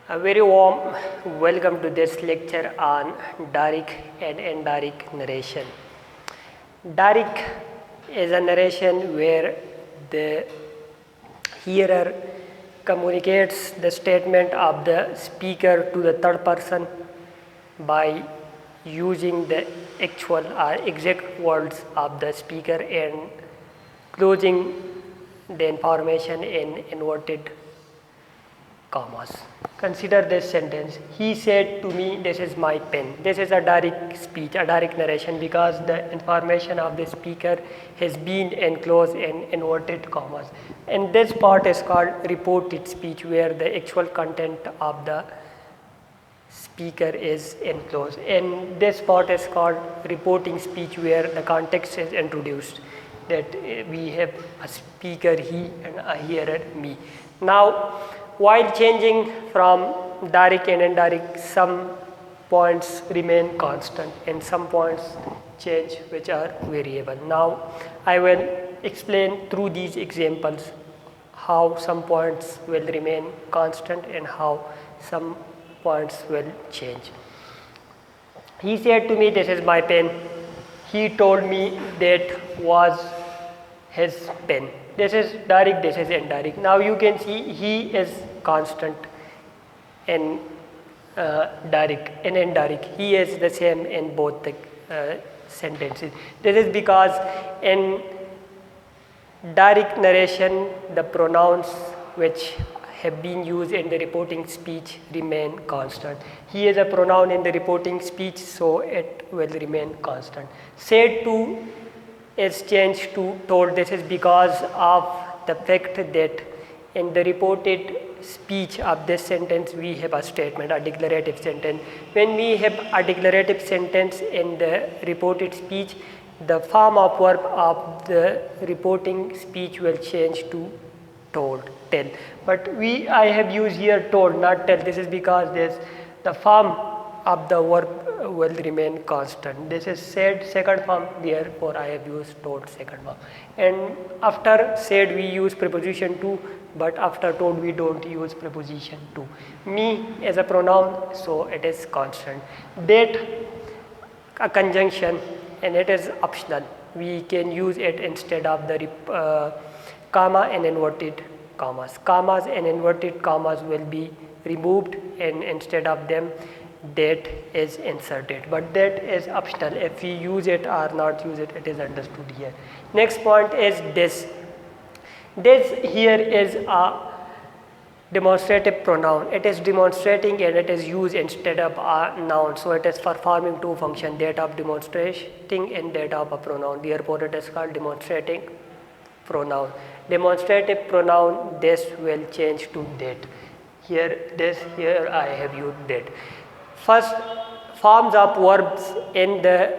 A very warm welcome to this lecture on direct and indirect narration. Direct is a narration where the hearer communicates the statement of the speaker to the third person by using the actual or exact words of the speaker and closing the information in inverted commas. Consider this sentence. He said to me, "This is my pen." This is a direct speech, a direct narration, because the information of the speaker has been enclosed in inverted commas. And this part is called reported speech, where the actual content of the speaker is enclosed. And this part is called reporting speech, where the context is introduced, that we have a speaker he and a hearer me. Now, while changing from direct and indirect, some points remain constant and some points change, which are variable. Now I will explain through these examples how some points will remain constant and how some points will change. He said to me, "This is my pen." He told me that was his pen. This is direct, this is indirect. Now you can see he is constant in direct and indirect. He is the same in both the sentences. This is because in direct narration, the pronouns which have been used in the reporting speech remain constant. He is a pronoun in the reporting speech, so it will remain constant. Said to is changed to told. This is because of the fact that in the reported speech of this sentence we have a statement, a declarative sentence. When we have a declarative sentence in the reported speech, the form of verb of the reporting speech will change to told, tell. But I have used here told, not tell. This is because the form of the verb will remain constant. This is said second form, therefore I have used told second form. And after said we use preposition to, but after told we don't use preposition to. Me is a pronoun, so it is constant. That a conjunction and it is optional. We can use it instead of the comma and inverted commas. Commas and inverted commas will be removed, and instead of them that is inserted, but that is optional. If we use it or not use it, it is understood here. Next point is this. This here is a demonstrative pronoun. It is demonstrating and it is used instead of a noun, so it is performing two functions, that of demonstrating and that of a pronoun. Therefore it is called demonstrating pronoun. Demonstrative pronoun, this will change to that. Here I have used that. First, forms of verbs in the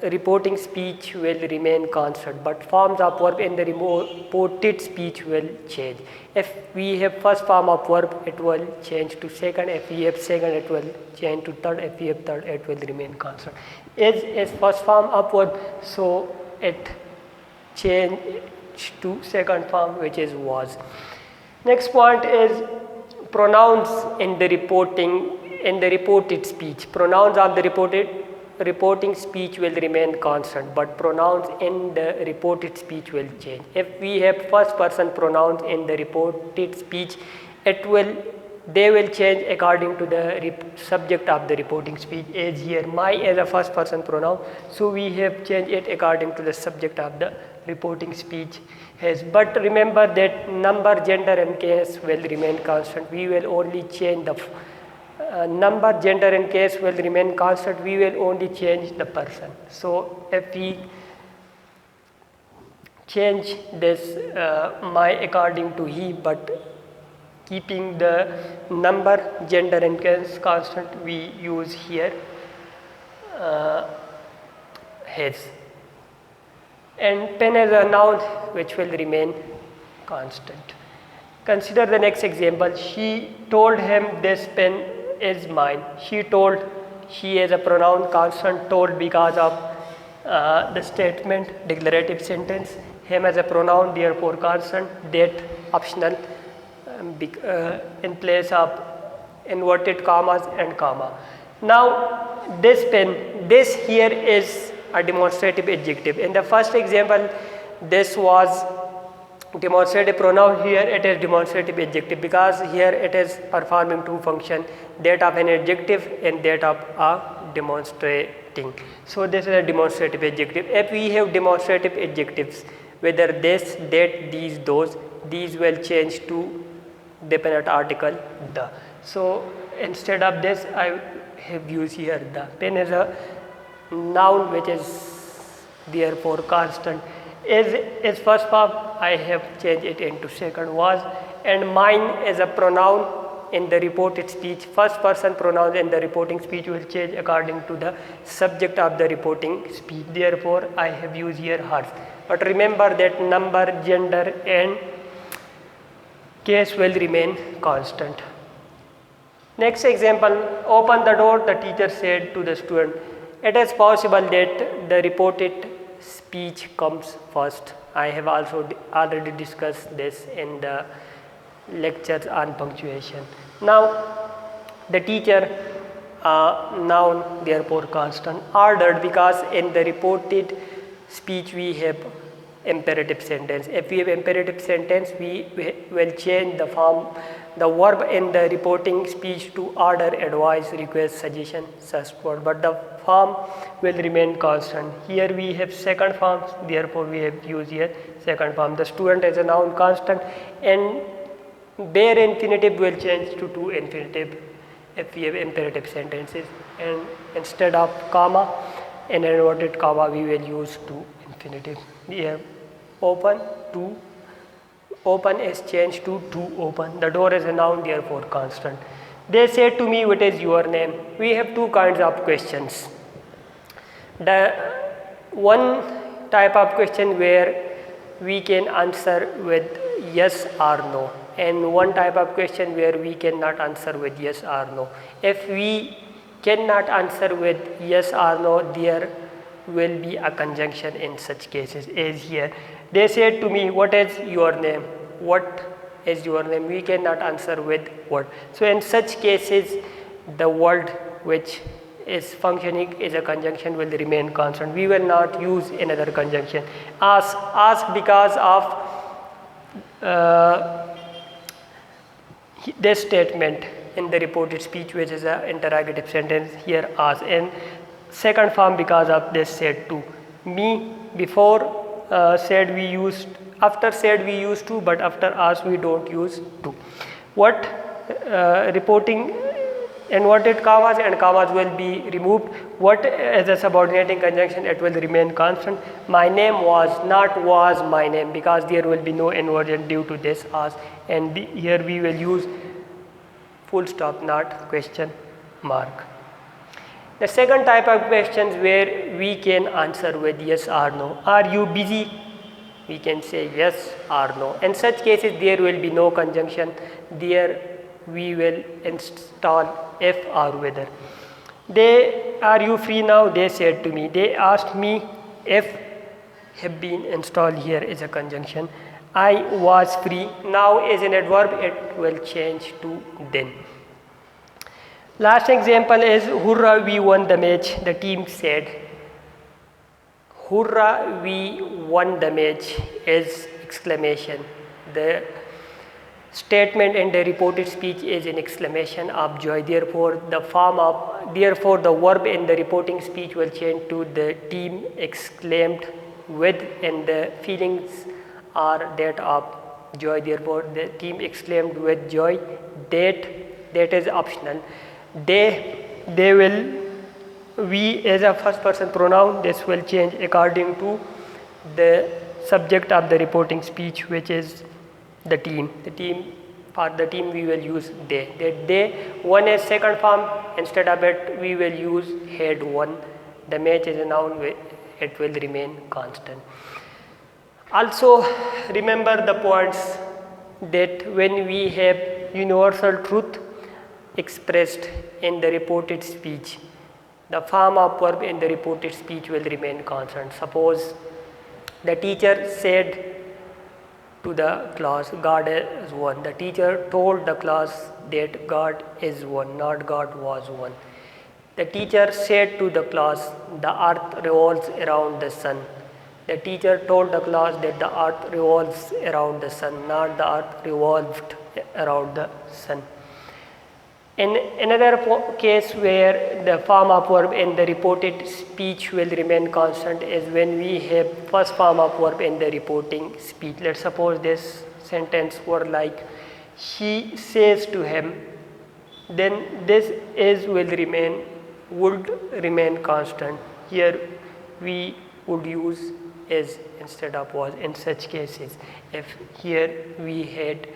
reporting speech will remain constant, but forms of verb in the reported speech will change. If we have first form of verb, it will change to second. If we have second, it will change to third. If we have third, it will remain constant. Is first form of verb, so it changed to second form, which is was. Next point is pronouns in the reported speech. Pronouns of the reporting speech will remain constant, but pronouns in the reported speech will change. If we have first person pronouns in the reported speech, they will change according to the subject of the reporting speech. As here, my is a first person pronoun, so we have changed it according to the subject of the reporting speech. But remember that number, gender and case will remain constant. We will only change the number, gender and case will remain constant. We will only change the person. So if we change this my according to he, but keeping the number, gender and case constant, we use here his. And pen is a noun which will remain constant. Consider the next example. She told him, "This pen is mine." She is a pronoun constant, told because of the statement, declarative sentence. Him as a pronoun, therefore constant. That optional in place of inverted commas and comma. Now this pen, this here is a demonstrative adjective. In the first example, this was demonstrative pronoun, here it is demonstrative adjective because here it is performing two functions, that of an adjective and that of a demonstrating. So this is a demonstrative adjective. If we have demonstrative adjectives, whether this, that, these, those, these will change to dependent article the. So instead of this I have used here the. Pen is a noun which is therefore constant. Is first form, I have changed it into second was, and mine is a pronoun in the reported speech. First person pronouns in the reporting speech will change according to the subject of the reporting speech. Therefore I have used here hers. But remember that number, gender and case will remain constant. Next example, open the door, the teacher said to the student. It is possible that the reported speech comes first. I have also already discussed this in the lectures on punctuation. Now the teacher, noun therefore constant. Ordered because in the reported speech we have imperative sentence. If we have imperative sentence, we will change the form, the verb in the reporting speech to order, advise, request, suggestion, such word, but the form will remain constant. Here we have second form, therefore we have used here second form. The student is a noun constant, and bare infinitive will change to to infinitive if we have imperative sentences, and instead of comma, in an inverted comma, we will use to infinitive. We have open, to open is changed to open. The door is a noun, therefore constant. They said to me, what is your name? We have two kinds of questions. The one type of question where we can answer with yes or no, and one type of question where we cannot answer with yes or no. If we cannot answer with yes or no, there will be a conjunction in such cases as here. They said to me, what is your name? What is your name? We cannot answer with what. So in such cases, the word which is functioning as a conjunction will remain constant. We will not use another conjunction. Ask because of this statement in the reported speech, which is an interrogative sentence, here ask, and second form because of this said to. Me, before said we used, after said we use to, but after ask we don't use to. What reporting inverted commas and commas will be removed. What as a subordinating conjunction, it will remain constant. My name was, not was my name, because there will be no inversion due to this ask, and here we will use full stop, not question mark. The second type of questions where we can answer with yes or no. Are you busy? We can say yes or no. In such cases, there will be no conjunction. There we will install if or whether. Are you free now? They said to me. They asked me if have been installed here is a conjunction. I was free. Now is an adverb, it will change to then. Last example is, hurrah, we won the match. The team said. Hurrah, we won the match is exclamation. The statement in the reported speech is an exclamation of joy. Therefore, the verb in the reporting speech will change to the team exclaimed with, and the feelings are that of joy. Therefore, the team exclaimed with joy. That is optional. They will, we as a first person pronoun, this will change according to the subject of the reporting speech, which is the team. For the team we will use they. One is second form, instead of it we will use had won. The match is a noun, it will remain constant. Also remember the points that when we have universal truth expressed in the reported speech, the form of verb in the reported speech will remain constant. Suppose the teacher said to the class, God is one. The teacher told the class that God is one, not God was one. The teacher said to the class, the earth revolves around the sun. The teacher told the class that the earth revolves around the sun, not the earth revolved around the sun. In another case where the form of verb in the reported speech will remain constant is when we have first form of verb in the reporting speech. Let's suppose this sentence were like, he says to him, then this is will remain, would remain constant. Here we would use is instead of was in such cases. If here we had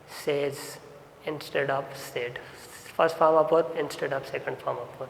says instead of said, first form of verb instead of second form of verb.